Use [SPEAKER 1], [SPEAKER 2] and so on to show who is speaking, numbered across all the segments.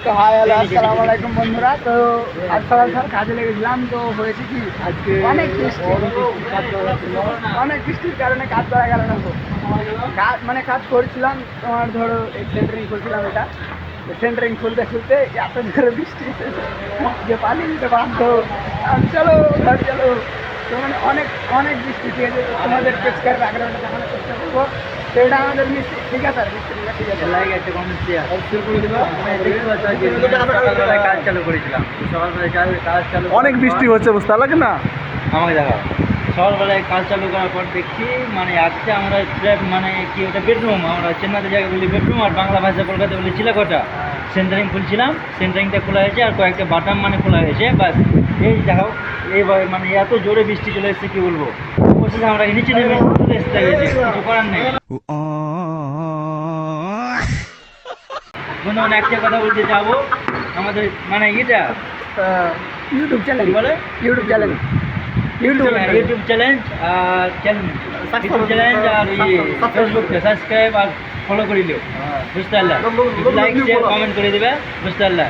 [SPEAKER 1] তো hi hello আসসালামু আলাইকুম বন্ধুরা। তো আজ সকাল সকাল কাজে লেগেছিলাম। তো হয়েছে কি আজকে অনেক বৃষ্টির কারণে কাজ করা গেল না। তো কাজ করছিলাম, তোমার ধরো সেন্টারিং খুলছিলাম। এটা সেন্টারিং খুলতে খুলতে এত জোরে বৃষ্টি যে পালিয়ে দিতে বাধ্য। চলো ঘর চলো। তো মানে অনেক অনেক বৃষ্টি, ঠিক আছে। তোমাদের পেছকার ব্যাকগ্রাউন্ডে দেখানোর চেষ্টা করবো। তো এটা আমাদের মিস্ত্রি, ঠিক আছে। আর মিস্ত্রি ঠিক আছে লাগে একটা কাজ চালু করেছিলাম সকালবেলায়। কাজ চালু অনেক বৃষ্টি হচ্ছে, বুঝতে পারলে না? আমাকে দেখা সকালবেলায় কাজ চালু করার পর দেখছি মানে আজকে আমরা মানে কি ওটা বেডরুম, আমরা চেন্নাইতে জায়গা বলি বেডরুম, আর বাংলা ভাষা কলকাতা বলি চিলাকোটা। সেন্টারিং খুলছিলাম, সেন্টারিংটা খোলা হয়েছে আর কয়েকটা বাটাম মানে খোলা হয়েছে। বাস এই দেখাও এইবার মানে এত জোরে বৃষ্টি চলে এসেছে কি বলবো। অবশেষে আমরা নিচে নেমে আসতে গেছি, কিছু করার নেই। বন্ধুগণ একটা কথা বলতে যাবো, আমাদের মানে এটা ইউটিউব চ্যানেল বলে ইউটিউব চ্যানেল ইউটিউব চ্যালেঞ্জ আর ইউটিউব চ্যালেঞ্জ আর ফেসবুকে সাবস্ক্রাইব আর ফলো করে দিও, বুঝতে পারলা? লাইক শেয়ার কমেন্ট করে দিবে, বুঝতে পারলা?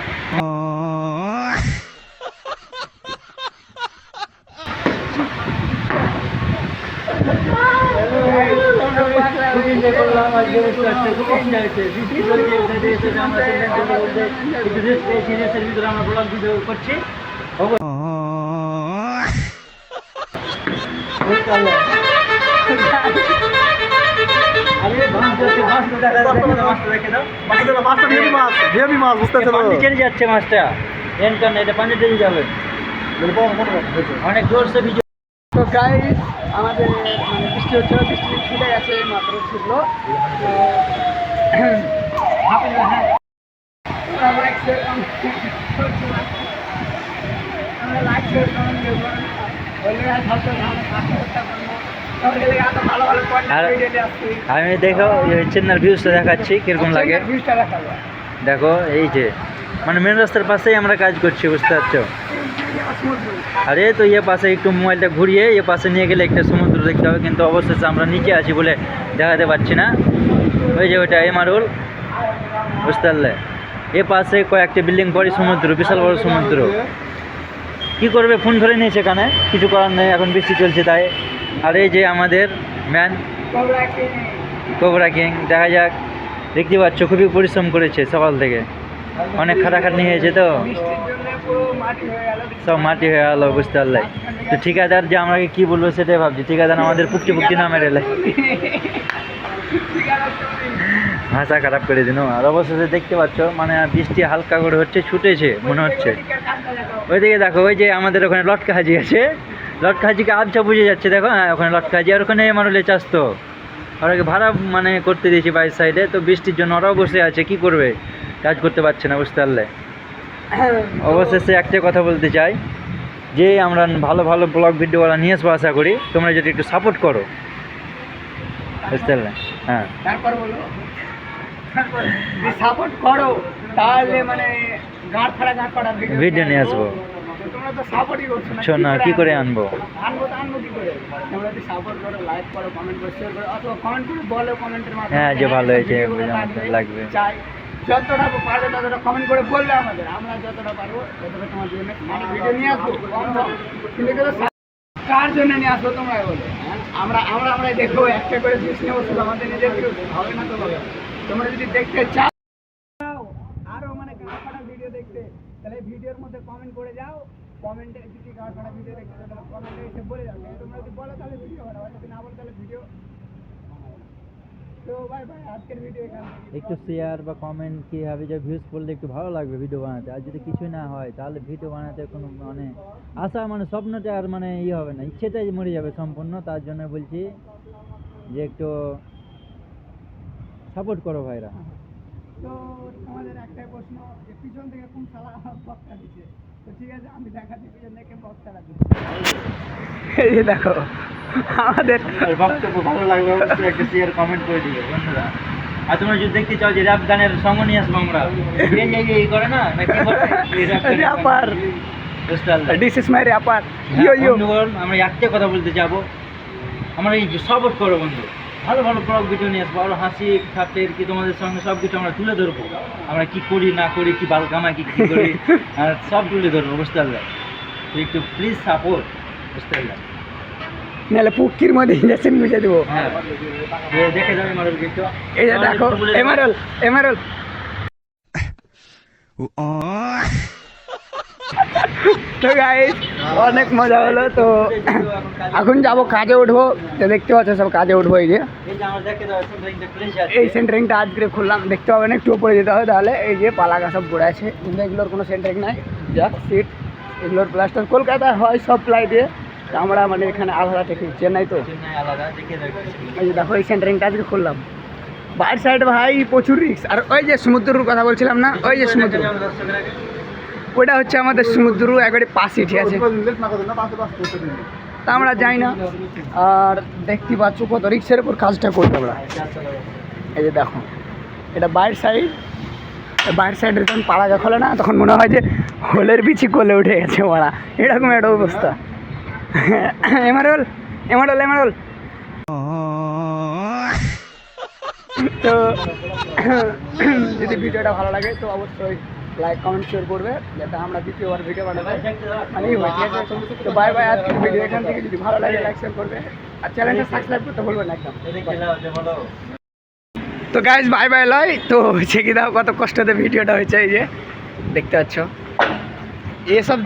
[SPEAKER 1] আমরা ব্লগ ভিডিও করছি। যাচ্ছে মাছটা এটা পানিতে যাবে অনেক জোরসে ভিজে। তো গাইস আমাদের মানে বৃষ্টি হচ্ছে, বৃষ্টি ছুটে গেছে, মাত্র ছুটলো। আমি দেখো চেন্নার ভিউজটা দেখাচ্ছি কিরকম লাগে। দেখো এই যে মানে মেন রাস্তার পাশেই আমরা কাজ করছি, বুঝতে পারছো? আরে তো ইয়ে পাশে একটু মোবাইলটা ঘুরিয়ে এ পাশে নিয়ে গেলে একটা সমুদ্র দেখতে হবে, কিন্তু অবশেষে আমরা নিচে আছি বলে দেখাতে পারছি না। ওই যে ওইটা এমারুল, বুঝতে পারলে? এ পাশে কয়েকটা বিল্ডিং পরে সমুদ্র, বিশাল বড় সমুদ্র। কি করবে, ফোন ধরে নিয়েছে এখানে, কিছু করার নেই, এখন বৃষ্টি চলছে তাই। আর এই যে আমাদের ম্যান কোবরা কিং, দেখা যাক। দেখতে পাচ্ছ খুবই পরিশ্রম করেছে সকাল থেকে, অনেক খাটাখাটনি হয়েছে, তো সব মাটি হয়ে গেল, বুঝতে পারলে? তো ঠিকাদার যে আমাকে কি বলবো সেটাই ভাবছি। ঠিকাদার আমাদের পুক্তি নামে রেলে ভাষা খারাপ করে দিন। আর অবশেষে দেখতে পাচ্ছ মানে বৃষ্টি হালকা করে হচ্ছে, ছুটেছে মনে হচ্ছে। ওইদিকে দেখো, ওই যে আমাদের ওখানে লটকা হাজি আছে, লটকা হাজিকে আবছা বুঝে যাচ্ছে। দেখো হ্যাঁ, ওখানে লটকা হাজি, আর ওখানে মারলে চাষ। তো ওরাকে ভাড়া মানে করতে দিয়েছি বাইরের সাইডে। তো বৃষ্টির জন্য ওরাও বসে আছে, কি করবে, কাজ করতে পারছে না, বুঝতে পারলে? অবশেষে একটা কথা বলতে চাই যে আমরা ভালো ভালো ব্লগ ভিডিওগুলো নিয়ে আসবো, আশা করি তোমরা যদি একটু সাপোর্ট করো, বুঝতে পারলে? হ্যাঁ, তারপর বলো সাপোর্ট করো, তাহলে মানে গাঁট ফাড়া ভিডিও নিয়ে আসবো। তোমরা তো সাপোর্টই করছো না, কি করে আনবো কি করে? তোমরা যদি সাপোর্ট করো, লাইক করো, কমেন্ট করো, শেয়ার করো, অথবা কমেন্ট করে বলো কমেন্টের মাধ্যমে হ্যাঁ যে ভালো হয়েছে, লাগবে। চাই যতটা পারবে ততটা কমেন্ট করে বললে আমাদের, আমরা যতটা পারবো ততটা তোমার জন্য ভিডিও নিয়ে আসবো। কিন্তু কার জন্য নিয়ে আসবো তোমরা বলো? আমরা আমরা আমরা দেখবো একটা করে জিনিস নেবো, শুধু আমাদের নিজের হবে না। তো তোমরা যদি দেখতে চাও আরো মানে গাঁট ফাটা ভিডিও দেখতে, তাহলে ভিডিওর মধ্যে কমেন্ট করে যাও। কমেন্টে যদি গাঁট ফাটা ভিডিও দেখতে তাহলে কমেন্টে এসে বলে যাও। তোমরা যদি বলো তাহলে ভিডিও বানাবো, যদি না বলো তাহলে ভিডিও। তো ভাই আজকের ভিডিও এখানে একটু শেয়ার বা কমেন্ট কি হবে, যে ভিউজ পড়লে একটু ভালো লাগবে ভিডিও বানাতে। আর যদি কিছুই না হয় তাহলে ভিডিও বানাতে কোনো মানে আশা মানে স্বপ্নটা আর মানে ইয়ে হবে না, ইচ্ছেটাই মরে যাবে সম্পূর্ণ। তার জন্য বলছি যে একটু সাপোর্ট করো ভাইরা। তো আমাদের একটাই প্রশ্ন, যে পিছন থেকে কোন শালা বক্তা দিচ্ছে? তো ঠিক আছে, আমি দেখাচ্ছি পিছন থেকে বক্তাটা দিচ্ছে। এই যে দেখো আমাদের বক্তব্য ভালো লাগবে, অবশ্যই একটা শেয়ার কমেন্ট করে দিও বন্ধুরা। আর তোমরা যদি দেখতে চাও যে র্যাপ গানের সঙ্গ নিয়ে আসবো আমরা, এই করে না wrapper, this is my wrapper. আমরা একটা কথা বলতে যাবো, আমরা এই সাপোর্ট করো বন্ধু।
[SPEAKER 2] ভালো ভালো ব্লগ ভিডিও নিয়ে আসবো, আরও হাসি ঠাট্টের কি তোমাদের সঙ্গে সব কিছু আমরা তুলে ধরবো, আমরা কি করি না করি, কি বালকামা কি কি করি আর সব তুলে ধরবো, বুঝতে পারলাম। তো একটু প্লিজ সাপোর্ট, বুঝতে পারলাম।
[SPEAKER 1] নাহলে পুকির মধ্যে ইঞ্জেকশন বুঝে দেবো।
[SPEAKER 2] হ্যাঁ দেখে যাবে এমারল কিন্তু,
[SPEAKER 1] এই যে দেখো এমারল এমারল। তো গাইস অনেক মজা হলো। তো এখন যাবো কাজে উঠবো, তো দেখতে পাচ্ছ সব কাজে উঠবো। এই যে এই সেন্টারিংটা আজকে খুললাম, দেখতে পাবেন একটু উপরে যেতে হবে, তাহলে এই যে পালাগা সব পড়ে আছে, কিন্তু এগুলোর কোনো সেন্টারিং নাই, জাস্ট সিট। এগুলোর প্লাস্টার কলকাতায় হয় সব প্লাই দিয়ে, তো আমরা মানে এখানে আলাদা টেকনিক, চেন্নাই তো। এই যে দেখো এই সেন্টারিংটা আজকে খুললাম। বাইরের সাইড ভাই প্রচুর রিক্স। আর ওই যে সমুদ্রের কথা বলছিলাম না, ওই যে সমুদ্র, ওইটা হচ্ছে আমাদের সমুদ্র একবারে পাশে, ঠিক আছে। তা আমরা যাই না। আর দেখতে পাচ্ছ কত রিক্সের উপর কাজটা করতে আমরা। এই যে দেখো এটা বাইরের সাইড, বাইরের সাইডে যখন পাড়াগা খোলে না, তখন মনে হয় যে হোলের বিচি কোলে উঠে গেছে ওরা, এরকম একটা অবস্থা। এমারল এমারল এমারল। তো যদি ভিডিওটা ভালো লাগে তো অবশ্যই লাইক কমেন্ট শেয়ার করবে, যাতে আমরা দ্বিতীয়বার ভিডিও বানাতে মানেই হয়, ঠিক আছে। তো বাই বাই, আজকের ভিডিও এখান থেকে যদি ভালো লাগে লাইক শেয়ার করবে, আর চ্যানেলটা সাবস্ক্রাইব করতে ভুলবেন না একদম। তো গাইস বাই বাই লয়। তো ছেঁকে দাও কত কষ্টতে ভিডিওটা হয়েছে, এই যে দেখতে পাচ্ছ। এসব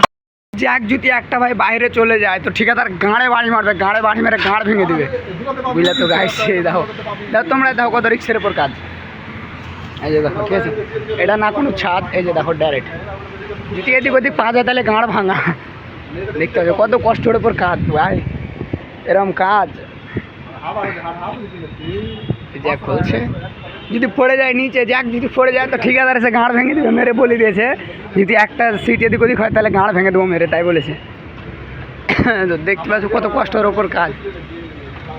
[SPEAKER 1] জ্যাক যদি একটা ভাই বাইরে চলে যায় তো ঠিকাদার গাঁড়ে বাড়ি মারবে, গাঁড়ে বাড়ি মেরে গাঁড় ভেঙে দিবে, বুঝলে। তো গাইস দেখো দেখো তোমরা দেখো কত রিক্সের উপর কাজ। এই যে দেখো, ঠিক আছে, এটা না কোনো ছাদ, এই যে দেখো ডাইরেক্ট যদি এদিক ওদিক পা যায় তাহলে গাঁড় ভাঙা, দেখতে পাচ্ছ কত কষ্টের উপর কাজ ভাই, এরকম কাজ। জ্যাক খুলছে, যদি পড়ে যায় নিচে, জ্যাক যদি পড়ে যায় তো ঠিকাদার এসে গাঁড় ভেঙে দেবে, মেরে বলে দিয়েছে যদি একটা সিট এদিক ওদিক হয় তাহলে গাঁড় ভেঙে দেবো মেরে, তাই বলেছে। তো দেখতে পাচ্ছ কত কষ্টের ওপর কাজ,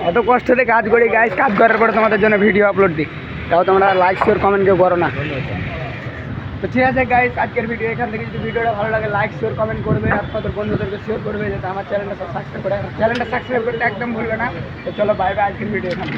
[SPEAKER 1] এত কষ্টতে কাজ করি গাইস। কাজ করার পরে তোমাদের জন্য ভিডিও আপলোড দিই, তাও তোমরা লাইক শেয়ার কমেন্ট কেউ করো না। তো ঠিক আছে গাইস, আজকের ভিডিও এখান থেকে। যদি ভিডিওটা ভালো লাগে লাইক শেয়ার কমেন্ট করবে, আর কত বন্ধুদেরকে শেয়ার করবে, যাতে আমার চ্যানেলটা সাবস্ক্রাইব করে, চ্যানেলটা সাবস্ক্রাইব করতে একদম ভুলবে না। তো চলো বাই বাই, আজকের ভিডিও এখানে।